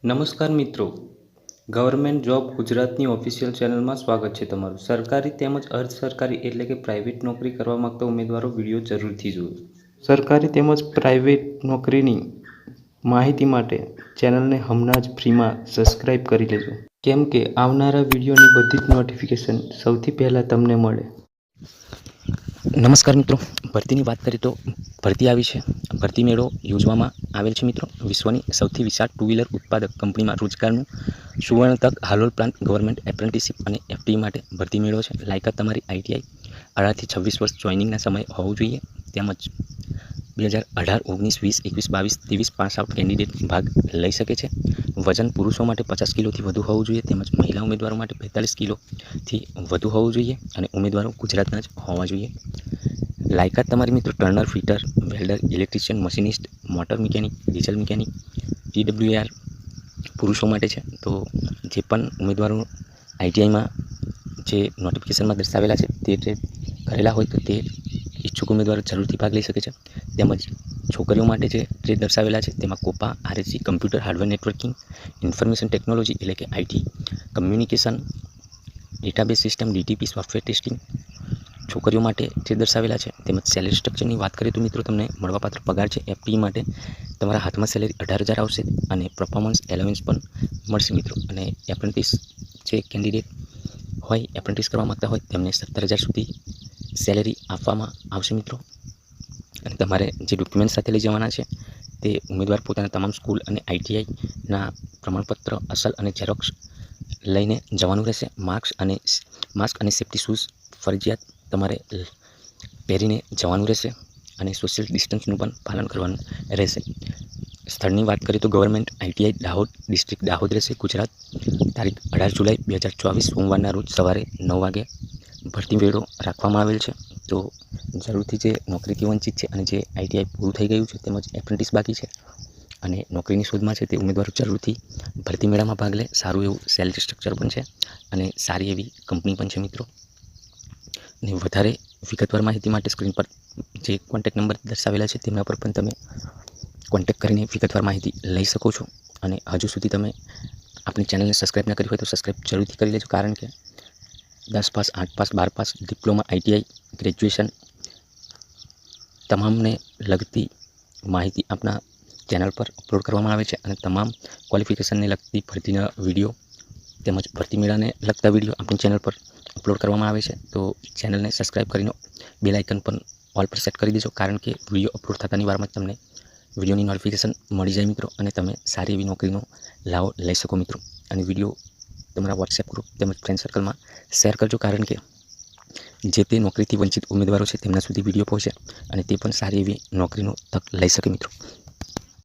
નમસ્કાર મિત્રો, government job ગુજરાતની ઓફિશિયલ ચેનલમાં સ્વાગત છે તમારું। સરકારી તેમજ અર્ધ સરકારી એટલે કે પ્રાઇવેટ નોકરી કરવા માંગતા ઉમેદવારો વિડીયો જરૂરથી જુઓ। સરકારી તેમજ પ્રાઇવેટ નોકરીની માહિતી માટે ચેનલને હમણાં જ ફ્રીમાં સબસ્ક્રાઇબ કરી લેજો, કેમ કે આવનારા વિડીયોની બધી જ નોટિફિકેશન સૌથી પહેલાં તમને મળે। નમસ્કાર મિત્રો, ભરતીની વાત કરીએ તો ભરતી આવી છે। ભરતી મેળો યોજવામાં આવેલ છે મિત્રો। વિશ્વની સૌથી વિશાળ ટુ વ્હીલર ઉત્પાદક કંપનીમાં રોજગારનું સુવર્ણ તક હાલોલ પ્રાંત ગવર્મેન્ટ એપ્રેન્ટિસશીપ અને એફટી માટે ભરતી મેળો છે। લાયકાત તમારી આઈટીઆઈ 18 થી 26 વર્ષ જોઈનિંગના સમય હોવું જોઈએ, તેમજ 2018, 19, 20, 21, 22, 23 પાસ આઉટ કેન્ડિડેટ ભાગ લઈ શકે છે। વજન પુરુષો માટે 50 કિલોથી વધુ હોવું જોઈએ, તેમજ મહિલા ઉમેદવારો માટે 45 કિલોથી વધુ હોવું જોઈએ અને ઉમેદવારો ગુજરાતના જ હોવા જોઈએ। લાયકાત તમારી મિત્રો Turner, fitter, welder, electrician, machinist, motor mechanic, diesel mechanic, PWR પુરુષો માટે છે। તો જે પણ ઉમેદવારો આઈટીઆઈમાં જે નોટિફિકેશનમાં દર્શાવેલા છે તે ટ્રેડ કરેલા હોય તો તે ઈચ્છુક ઉમેદવારો જરૂરથી ભાગ લઈ શકે છે। તેમજ છોકરીઓ માટે જે ટ્રેડ દર્શાવેલા છે તેમાં COPA, RSC, computer, hardware networking, information technology એટલે કે IT, communication, database system, DTP, software testing છોકરીઓ માટે જે દર્શાવેલા છે। તેમજ સેલરી સ્ટ્રક્ચરની વાત કરીએ તો મિત્રો તમને મળવાપાત્ર પગાર છે એફટી માટે તમારા હાથમાં સેલેરી 18,000 આવશે અને પરફોર્મન્સ એલાઉન્સ પણ મળશે મિત્રો। અને એપ્રેન્ટિસ જે કેન્ડિડેટ હોય, એપ્રેન્ટિસ કરવા માગતા હોય તેમને 17,000 સુધી સેલેરી આપવામાં આવશે મિત્રો। અને તમારે જે ડોક્યુમેન્ટ સાથે લઈ જવાના છે તે ઉમેદવાર પોતાના તમામ સ્કૂલ અને આઈટીઆઈના પ્રમાણપત્ર, અસલ અને ઝેરોક્ષ લઈને જવાનું રહેશે। માસ્ક અને સેફ્ટી શૂઝ ફરજિયાત તમારે પહેરીને જવાનું રહેશે અને સોશિયલ ડિસ્ટન્સનું પણ પાલન કરવાનું રહેશે। સ્થળની વાત કરીએ તો government ITI Dahod district Dahod રહેશે, ગુજરાત। તારીખ 18 જુલાઈ 2024 સોમવારના રોજ સવારે 9 વાગે ભરતી મેળો રાખવામાં આવેલ છે। તો જરૂરથી જે નોકરીથી વંચિત છે અને જે આઈટીઆઈ પૂરું થઈ ગયું છે તેમજ એપ્રેન્ટિસ બાકી છે અને નોકરીની શોધમાં છે તે ઉમેદવારો જરૂરથી ભરતી મેળામાં ભાગ લે। સારું એવું સેલરી સ્ટ્રક્ચર પણ છે અને સારી એવી કંપની પણ છે મિત્રો। અને વધારે વિગતવાર માહિતી માટે સ્ક્રીન પર જે કોન્ટેક્ટ નંબર દર્શાવેલા છે તેમના પર પણ તમે કોન્ટેક્ટ કરીને વિગતવાર માહિતી લઈ શકો છો। અને હજુ સુધી તમે આપણી ચેનલને સબસ્ક્રાઈબ ન કરી હોય તો સબસ્ક્રાઈબ જરૂરથી કરી લેજો, કારણ કે 10 pass, 8 pass, 12 pass, diploma, ITI, graduation તમામને લગતી માહિતી આપણા ચેનલ પર અપલોડ કરવામાં આવે છે અને તમામ ક્વોલિફિકેશનને લગતી ભરતીના વિડીયો તેમજ ભરતી મેળાને લગતા વિડીયો આપણી ચેનલ પર અપલોડ કરવામાં આવે છે। તો ચેનલને સબસ્ક્રાઈબ કરીને બેલ આઇકન પણ ઓલ પર સેટ કરી દેજો, કારણ કે વિડીયો અપલોડ થતાની વારમાં તમને વિડીયોની નોટિફિકેશન મળી જાય મિત્રો અને તમે સારી એવી નોકરીનો લાભ લઈ શકો મિત્રો। અને વિડીયો તમારા વોટ્સએપ ગ્રુપ તેમજ ફ્રેન્ડ સર્કલમાં શેર કરજો, કારણ કે જે તે નોકરીથી વંચિત ઉમેદવારો છે તેમના સુધી વિડીયો પહોંચે અને તે પણ સારી એવી નોકરીનો તક લઈ શકે મિત્રો।